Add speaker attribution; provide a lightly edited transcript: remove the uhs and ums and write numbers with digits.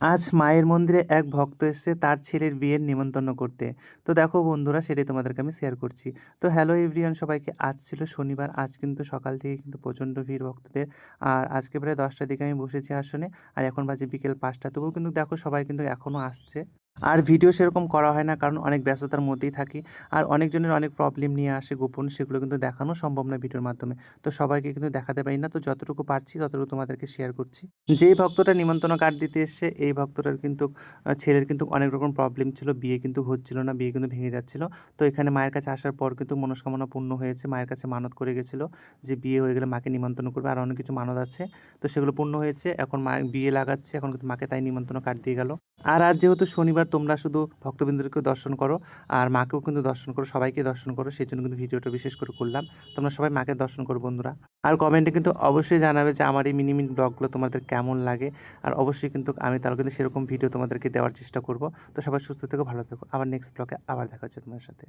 Speaker 1: আজ মায়ের মন্দিরে এক ভক্ত এসেছে তার ছেলের বিয়ের নিমন্ত্রণ করতে। তো দেখো বন্ধুরা, সেটাই তোমাদেরকে আমি শেয়ার করছি। তো হ্যালো এভরিওয়ান, সবাইকে। আজ ছিল শনিবার। আজ কিন্তু সকাল থেকে কিন্তু প্রচণ্ড ভিড় ভক্তদের। আর আজকে প্রায় 10টার দিকে আমি বসেছি আসনে। আর এখন বাজে বিকেল 5টা, তবুও কিন্তু দেখো সবাই কিন্তু এখনও আসছে। আর ভিডিও সেরকম করা হয় না, কারণ অনেক ব্যস্ততার মধ্যেই থাকি। আর অনেকজনের অনেক প্রবলেম নিয়ে আসে গোপন, সেগুলো কিন্তু দেখানো সম্ভব না ভিডিওর মাধ্যমে। তো সবাইকে কিন্তু দেখাতে পারি না, তো যতটুকু পারছি ততটুকু তোমাদেরকে শেয়ার করছি। যেই ভক্তটা নিমন্ত্রণ কার্ড দিতে এসছে, এই ভক্তটার কিন্তু ছেলের কিন্তু অনেক রকম প্রবলেম ছিল, বিয়ে কিন্তু হচ্ছিল না, বিয়ে কিন্তু ভেঙে যাচ্ছিল। তো এখানে মায়ের কাছে আসার পর কিন্তু মনস্কামনা পূর্ণ হয়েছে। মায়ের কাছে মানত করে গেছিলো যে বিয়ে হয়ে গেলে মাকে নিমন্ত্রণ করবে, আর অনেক কিছু মানত আছে। তো সেগুলো পূর্ণ হয়েছে, এখন মা বিয়ে লাগাচ্ছে, এখন কিন্তু মাকে তাই নিমন্ত্রণ কার্ড দিয়ে গেল। আর আজ যেহেতু শনিবার, তোমরা শুধু ভক্তবৃন্দদেরকেও দর্শন করো, আর মাকেও কিন্তু দর্শন করো, সবাইকে দর্শন করো, সেই জন্য কিন্তু ভিডিওটা বিশেষ করে করলাম। তোমরা সবাই মাকে দর্শন করো বন্ধুরা। আর কমেন্টে কিন্তু অবশ্যই জানাবে যে আমার এই মিনি মিনি ব্লগগুলো তোমাদের কেমন লাগে। আর অবশ্যই কিন্তু আমি তাহলে কিন্তু সেরকম ভিডিও তোমাদেরকে দেওয়ার চেষ্টা করব। তো সবাই সুস্থ থেকো, ভালো থেকো। আবার নেক্সট ব্লগে আবার দেখা হচ্ছে তোমার সাথে।